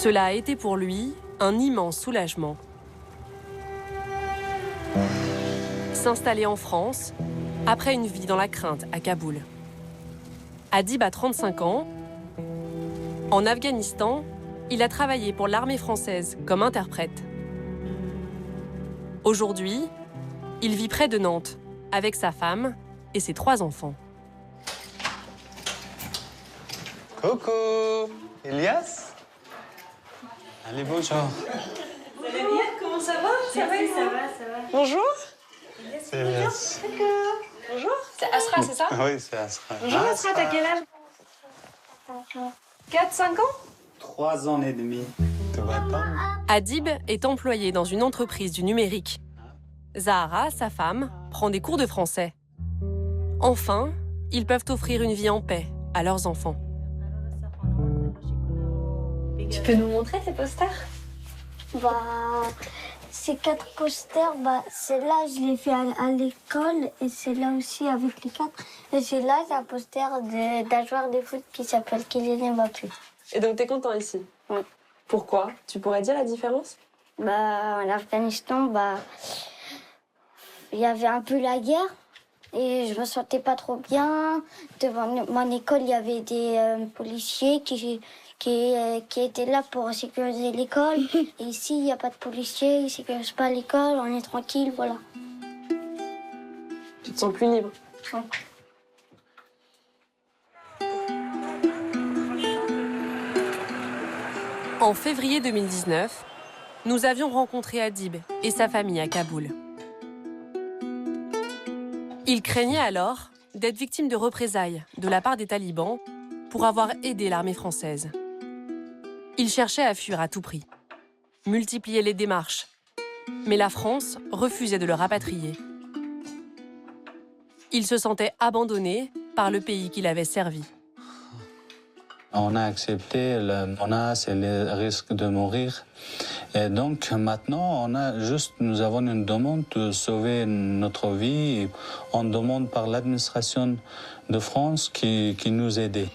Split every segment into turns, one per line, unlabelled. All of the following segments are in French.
Cela a été pour lui un immense soulagement. S'installer en France, après une vie dans la crainte à Kaboul. Adib a 35 ans. En Afghanistan, il a travaillé pour l'armée française comme interprète. Aujourd'hui, il vit près de Nantes, avec sa femme et ses 3 enfants.
Coucou, Elias. Allez, bonjour.
Vous allez bien? Comment ça va? Ça va. Bonjour.
C'est Elias.
Bonjour. C'est Asra, c'est ça?
Oui, c'est Asra.
Bonjour Asra, t'as quel âge? 4-5 ans?
3 ans et demi. Tu vas attendre?
Adib est employé dans une entreprise du numérique. Zahara, sa femme, prend des cours de français. Enfin, ils peuvent offrir une vie en paix à leurs enfants.
Tu peux nous montrer ces posters?
Ces 4 posters, celle-là, je l'ai fait à l'école et celle-là aussi avec les 4. Et celle-là, c'est un poster d'un joueur de foot qui s'appelle Kylian Mbappé.
Et donc t'es content ici?
Oui.
Pourquoi? Tu pourrais dire la différence?
En Afghanistan, il y avait un peu la guerre et je me sentais pas trop bien. Devant mon école, il y avait des policiers qui étaient là pour sécuriser l'école. Et ici, il n'y a pas de policiers, ils ne sécurisent pas l'école, on est tranquille, voilà.
Tu te sens plus libre?
Ouais.
En février 2019, nous avions rencontré Adib et sa famille à Kaboul. Il craignait alors d'être victime de représailles de la part des talibans pour avoir aidé l'armée française. Il cherchait à fuir à tout prix, multipliait les démarches, mais la France refusait de le rapatrier. Il se sentait abandonné par le pays qu'il avait servi.
On a accepté la menace et le risque de mourir. Et donc maintenant, nous avons une demande de sauver notre vie. On demande par l'administration de France qui nous aide.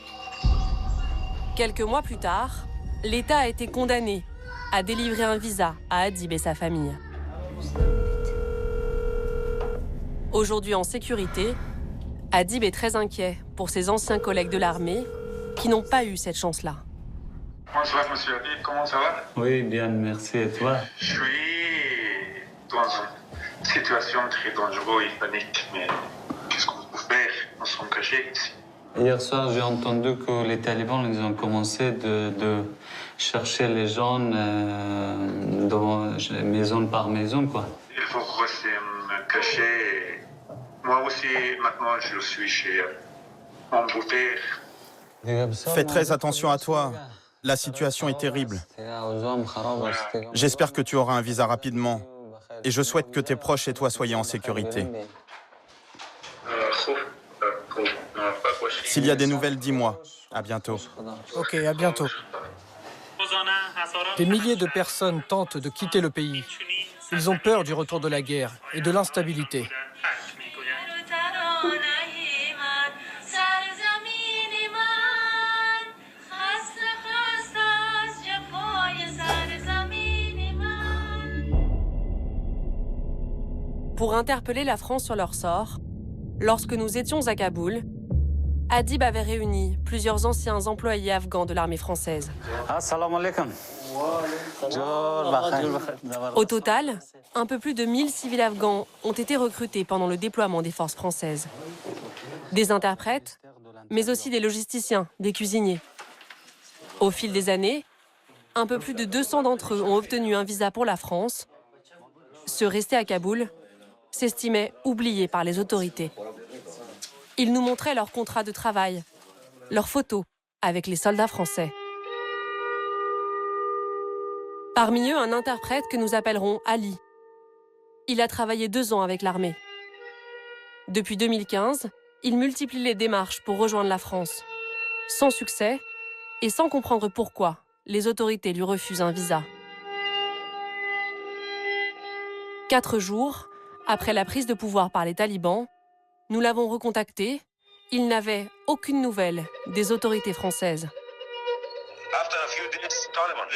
Quelques mois plus tard, l'État a été condamné à délivrer un visa à Adib et sa famille. Aujourd'hui en sécurité, Adib est très inquiet pour ses anciens collègues de l'armée qui n'ont pas eu cette chance-là.
Bonsoir, monsieur Adib, comment ça va?
Oui, bien, merci. Et toi?
Je suis dans une situation très dangereuse et panique, mais qu'est-ce qu'on peut faire? Nous sommes cachés ici.
Hier soir, j'ai entendu que les talibans ils ont commencé de chercher les gens maison par maison, quoi.
Il faut rester me cacher. Moi aussi, maintenant, je suis chez mon beau-père.
Fais très attention à toi. La situation est terrible. J'espère que tu auras un visa rapidement. Et je souhaite que tes proches et toi soyez en sécurité. S'il y a des nouvelles, dis-moi. À bientôt.
Ok, à bientôt. Des milliers de personnes tentent de quitter le pays. Ils ont peur du retour de la guerre et de l'instabilité.
Pour interpeller la France sur leur sort, lorsque nous étions à Kaboul, Adib avait réuni plusieurs anciens employés afghans de l'armée française.
Assalamu alaikum.
Au total, un peu plus de 1000 civils afghans ont été recrutés pendant le déploiement des forces françaises. Des interprètes, mais aussi des logisticiens, des cuisiniers. Au fil des années, un peu plus de 200 d'entre eux ont obtenu un visa pour la France. Ceux restés à Kaboul s'estimaient oubliés par les autorités. Ils nous montraient leurs contrats de travail, leurs photos avec les soldats français. Parmi eux, un interprète que nous appellerons Ali. Il a travaillé 2 ans avec l'armée. Depuis 2015, il multiplie les démarches pour rejoindre la France. Sans succès et sans comprendre pourquoi les autorités lui refusent un visa. 4 jours après la prise de pouvoir par les talibans, nous l'avons recontacté. Il n'avait aucune nouvelle des autorités françaises.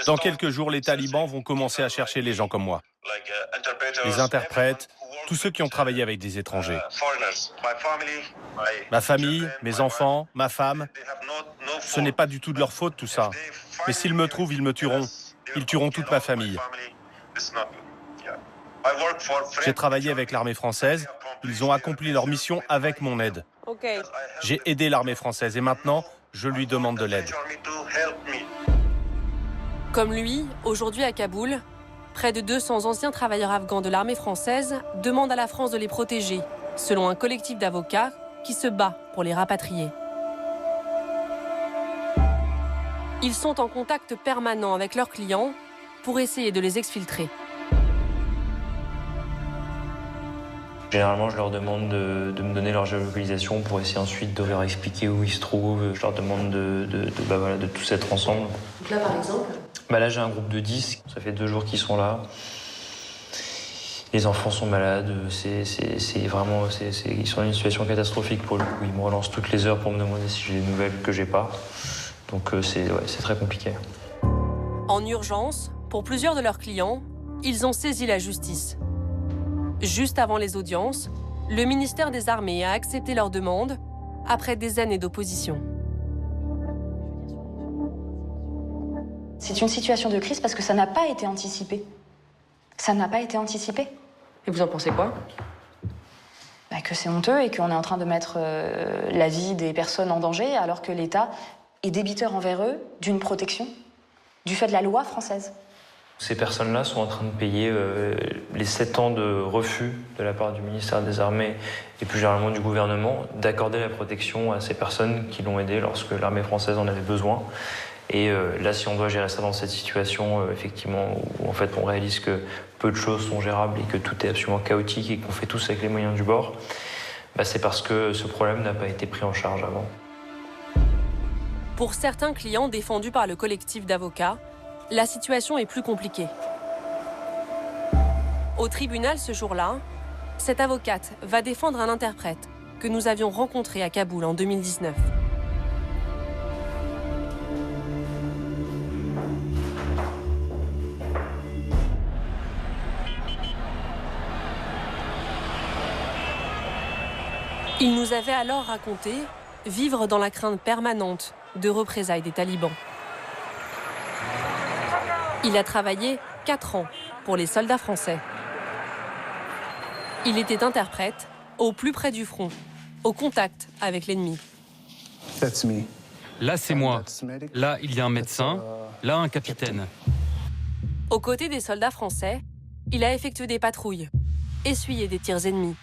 Dans quelques jours, les talibans vont commencer à chercher les gens comme moi. Les interprètes, tous ceux qui ont travaillé avec des étrangers. Ma famille, mes enfants, ma femme, ce n'est pas du tout de leur faute tout ça. Mais s'ils me trouvent, ils me tueront. Ils tueront toute ma famille. J'ai travaillé avec l'armée française. Ils ont accompli leur mission avec mon aide. J'ai aidé l'armée française et maintenant, je lui demande de l'aide.
Comme lui, aujourd'hui à Kaboul, près de 200 anciens travailleurs afghans de l'armée française demandent à la France de les protéger, selon un collectif d'avocats qui se bat pour les rapatrier. Ils sont en contact permanent avec leurs clients pour essayer de les exfiltrer.
Généralement, je leur demande de me donner leur géolocalisation pour essayer ensuite de leur expliquer où ils se trouvent. Je leur demande de tous être ensemble.
Donc là, par exemple
Là, j'ai un groupe de 10. Ça fait 2 jours qu'ils sont là. Les enfants sont malades. Ils sont dans une situation catastrophique pour le coup. Ils me relancent toutes les heures pour me demander si j'ai des nouvelles que j'ai pas. Donc c'est très compliqué.
En urgence, pour plusieurs de leurs clients, ils ont saisi la justice. Juste avant les audiences, le ministère des Armées a accepté leur demande après des années d'opposition.
C'est une situation de crise parce que ça n'a pas été anticipé. Ça n'a pas été anticipé.
Et vous en pensez quoi ?
Que c'est honteux et qu'on est en train de mettre la vie des personnes en danger alors que l'État est débiteur envers eux d'une protection du fait de la loi française.
Ces personnes-là sont en train de payer les 7 ans de refus de la part du ministère des Armées et plus généralement du gouvernement d'accorder la protection à ces personnes qui l'ont aidé lorsque l'armée française en avait besoin. Et là, si on doit gérer ça dans cette situation, effectivement, où en fait on réalise que peu de choses sont gérables et que tout est absolument chaotique et qu'on fait tous avec les moyens du bord, c'est parce que ce problème n'a pas été pris en charge avant.
Pour certains clients défendus par le collectif d'avocats, la situation est plus compliquée. Au tribunal ce jour-là, cette avocate va défendre un interprète que nous avions rencontré à Kaboul en 2019. Il nous avait alors raconté vivre dans la crainte permanente de représailles des talibans. Il a travaillé 4 ans pour les soldats français. Il était interprète au plus près du front, au contact avec l'ennemi.
Là, c'est moi. Là, il y a un médecin. Là, un capitaine.
Aux côtés des soldats français, il a effectué des patrouilles, essuyé des tirs ennemis.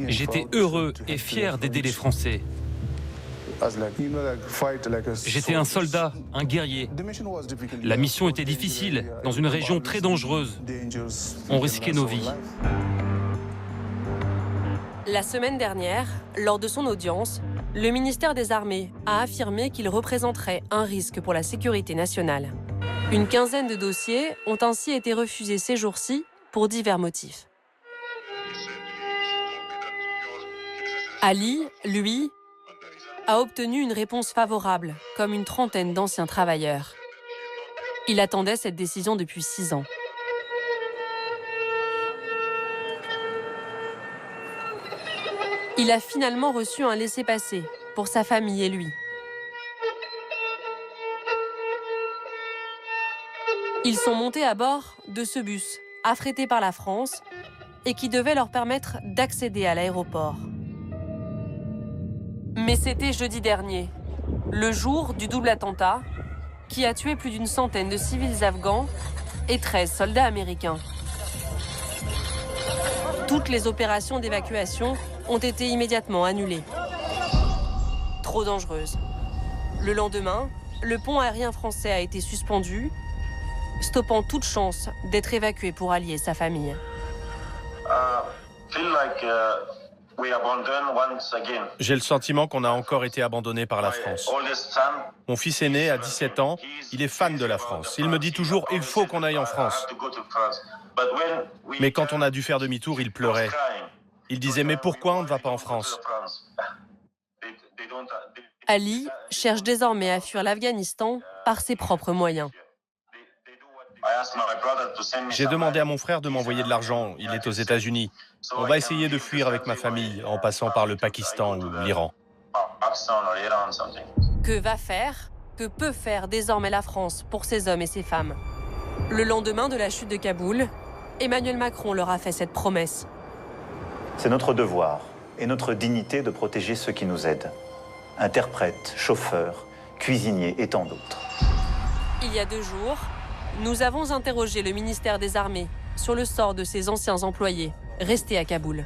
J'étais heureux et fier d'aider les Français. J'étais un soldat, un guerrier. La mission était difficile, dans une région très dangereuse. On risquait nos vies.
La semaine dernière, lors de son audience, le ministère des Armées a affirmé qu'il représenterait un risque pour la sécurité nationale. Une quinzaine de dossiers ont ainsi été refusés ces jours-ci pour divers motifs. Ali, lui, a obtenu une réponse favorable, comme une trentaine d'anciens travailleurs. Il attendait cette décision depuis 6 ans. Il a finalement reçu un laissez-passer pour sa famille et lui. Ils sont montés à bord de ce bus, affrété par la France, et qui devait leur permettre d'accéder à l'aéroport. Mais c'était jeudi dernier, le jour du double attentat, qui a tué plus d'une centaine de civils afghans et 13 soldats américains. Toutes les opérations d'évacuation ont été immédiatement annulées. Trop dangereuses. Le lendemain, le pont aérien français a été suspendu, stoppant toute chance d'être évacué pour allier sa famille.
J'ai le sentiment qu'on a encore été abandonné par la France. Mon fils aîné a 17 ans, il est fan de la France. Il me dit toujours « il faut qu'on aille en France ». Mais quand on a dû faire demi-tour, il pleurait. Il disait « mais pourquoi on ne va pas en France ?»
Ali cherche désormais à fuir l'Afghanistan par ses propres moyens.
J'ai demandé à mon frère de m'envoyer de l'argent. Il est aux États-Unis. On va essayer de fuir avec ma famille en passant par le Pakistan ou l'Iran.
Que va faire, que peut faire désormais la France pour ces hommes et ces femmes? Le lendemain de la chute de Kaboul, Emmanuel Macron leur a fait cette promesse.
C'est notre devoir et notre dignité de protéger ceux qui nous aident. Interprètes, chauffeurs, cuisiniers et tant d'autres.
Il y a 2 jours, nous avons interrogé le ministère des Armées sur le sort de ces anciens employés restés à Kaboul.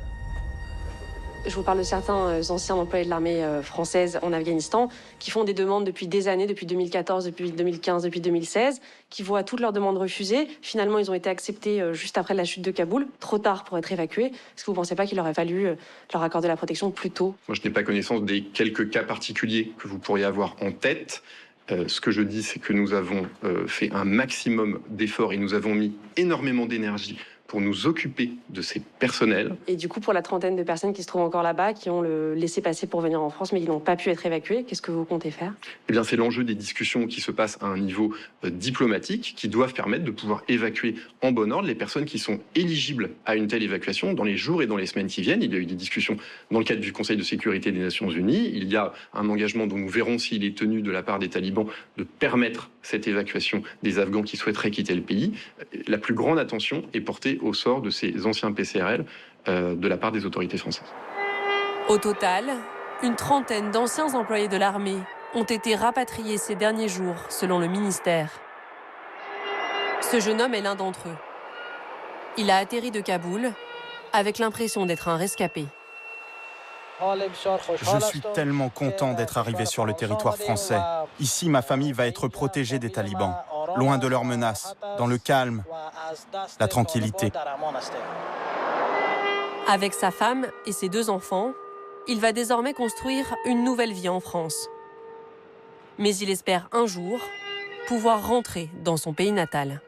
Je vous parle de certains anciens employés de l'armée française en Afghanistan qui font des demandes depuis des années, depuis 2014, depuis 2015, depuis 2016, qui voient toutes leurs demandes refusées. Finalement, ils ont été acceptés juste après la chute de Kaboul, trop tard pour être évacués. Est-ce que vous ne pensez pas qu'il aurait fallu leur accorder la protection plus tôt?
Moi, je n'ai pas connaissance des quelques cas particuliers que vous pourriez avoir en tête. Ce que je dis, c'est que nous avons fait un maximum d'efforts et nous avons mis énormément d'énergie pour nous occuper de ces personnels.
Et du coup, pour la trentaine de personnes qui se trouvent encore là-bas, qui ont le laissez-passer pour venir en France, mais qui n'ont pas pu être évacuées, qu'est-ce que vous comptez faire?
Eh bien, c'est l'enjeu des discussions qui se passent à un niveau diplomatique, qui doivent permettre de pouvoir évacuer en bon ordre les personnes qui sont éligibles à une telle évacuation dans les jours et dans les semaines qui viennent. Il y a eu des discussions dans le cadre du Conseil de sécurité des Nations Unies. Il y a un engagement dont nous verrons s'il est tenu de la part des talibans de permettre cette évacuation des Afghans qui souhaiteraient quitter le pays. La plus grande attention est portée au sort de ces anciens PCRL de la part des autorités françaises.
Au total, une trentaine d'anciens employés de l'armée ont été rapatriés ces derniers jours, selon le ministère. Ce jeune homme est l'un d'entre eux. Il a atterri de Kaboul avec l'impression d'être un rescapé.
Je suis tellement content d'être arrivé sur le territoire français. Ici, ma famille va être protégée des talibans, loin de leurs menaces, dans le calme, la tranquillité.
Avec sa femme et ses 2 enfants, il va désormais construire une nouvelle vie en France. Mais il espère un jour pouvoir rentrer dans son pays natal.